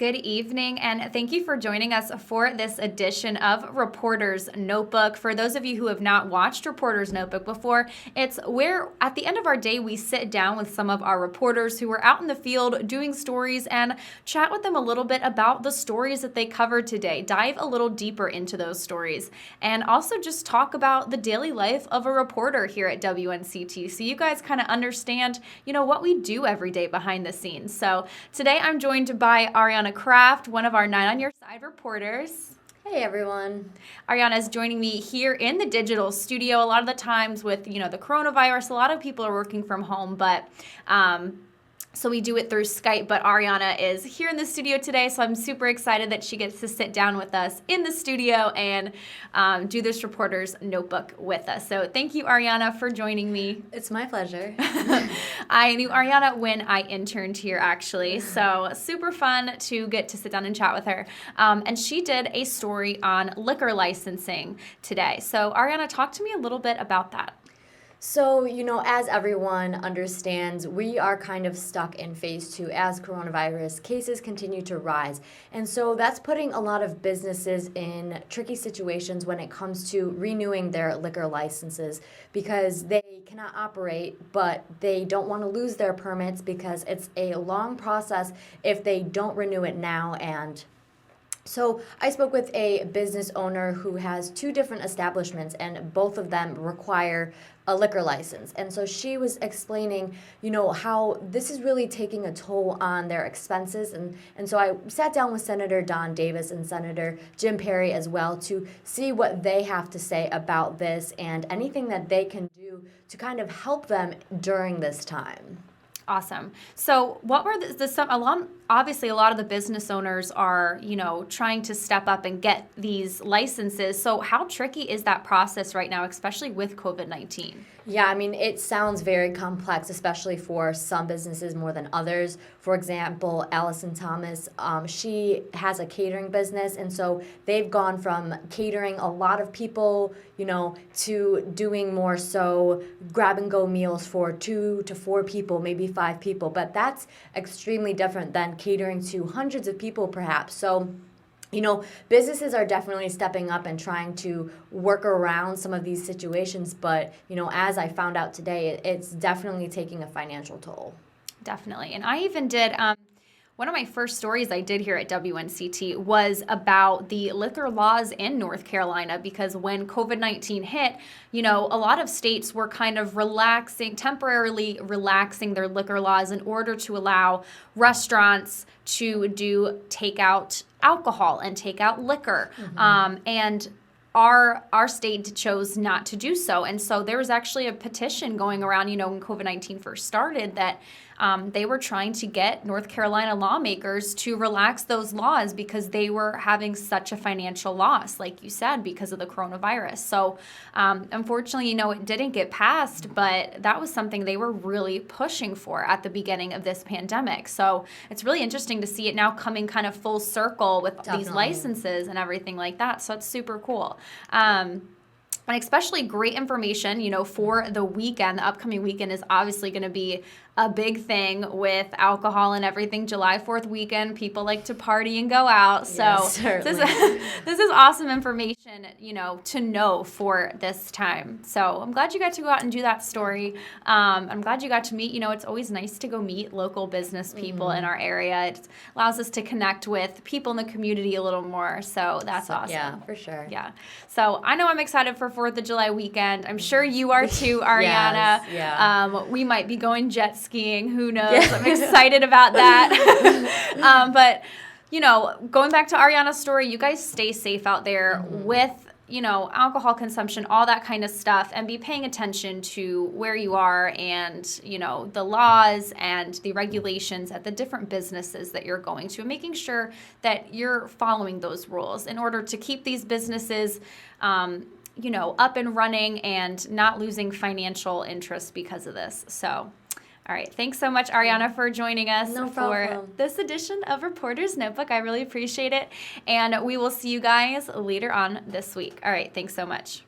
Good evening, and thank you for joining us for this edition of Reporter's Notebook. For those of you who have not watched Reporter's Notebook before, it's where at the end of our day we sit down with some of our reporters who are out in the field doing stories and chat with them a little bit about the stories that they covered today, dive a little deeper into those stories, and also just talk about the daily life of a reporter here at WNCT so you guys kind of understand, what we do every day behind the scenes. So today I'm joined by Ariana Kraft, one of our 9 on Your Side reporters. Hey everyone. Ariana is joining me here in the digital studio. A lot of the times with, the coronavirus, a lot of people are working from home, but so we do it through Skype, but Ariana is here in the studio today, so I'm super excited that she gets to sit down with us in the studio and do this reporter's notebook with us. So thank you, Ariana, for joining me. It's my pleasure. I knew Ariana when I interned here, actually, so super fun to get to sit down and chat with her. And she did a story on liquor licensing today. So Ariana, talk to me a little bit about that. So, as everyone understands, we are kind of stuck in phase 2 as coronavirus cases continue to rise. And so that's putting a lot of businesses in tricky situations when it comes to renewing their liquor licenses because they cannot operate, but they don't want to lose their permits because it's a long process if they don't renew it now. And so I spoke with a business owner who has 2 different establishments, and both of them require a liquor license. And so she was explaining, how this is really taking a toll on their expenses. And so I sat down with Senator Don Davis and Senator Jim Perry as well to see what they have to say about this and anything that they can do to kind of help them during this time. Awesome. So what were obviously a lot of the business owners are, trying to step up and get these licenses. So how tricky is that process right now, especially with COVID-19? Yeah, it sounds very complex, especially for some businesses more than others. For example, Allison Thomas, she has a catering business, and so they've gone from catering a lot of people, to doing more so grab-and-go meals for 2 to 4 people, maybe 5 people. But that's extremely different than catering to hundreds of people, perhaps. So businesses are definitely stepping up and trying to work around some of these situations. But, as I found out today, it's definitely taking a financial toll. Definitely. And I even did, one of my first stories I did here at WNCT was about the liquor laws in North Carolina, because when COVID-19 hit, a lot of states were kind of temporarily relaxing their liquor laws in order to allow restaurants to do takeout alcohol and takeout liquor. Mm-hmm. And our state chose not to do so. And so there was actually a petition going around, when COVID-19 first started, that they were trying to get North Carolina lawmakers to relax those laws because they were having such a financial loss, like you said, because of the coronavirus. So unfortunately, it didn't get passed, but that was something they were really pushing for at the beginning of this pandemic. So it's really interesting to see it now coming kind of full circle with Definitely. These licenses and everything like that. So it's super cool. And especially great information, for the weekend. The upcoming weekend is obviously going to be a big thing with alcohol and everything. July 4th weekend, people like to party and go out. So yes, this is awesome information, to know for this time. So I'm glad you got to go out and do that story. I'm glad you got to meet, it's always nice to go meet local business people in our area. It allows us to connect with people in the community a little more. So that's awesome. Yeah, for sure. Yeah. So I know I'm excited for 4th of July weekend. I'm sure you are too, Ariana. Yes, yeah. We might be going jet skiing. Who knows? Yeah. I'm excited about that. But, going back to Ariana's story, you guys stay safe out there with, alcohol consumption, all that kind of stuff, and be paying attention to where you are and, the laws and the regulations at the different businesses that you're going to, and making sure that you're following those rules in order to keep these businesses up and running and not losing financial interest because of this. So, all right. Thanks so much, Ariana, for joining us for this edition of Reporter's Notebook. I really appreciate it. And we will see you guys later on this week. All right. Thanks so much.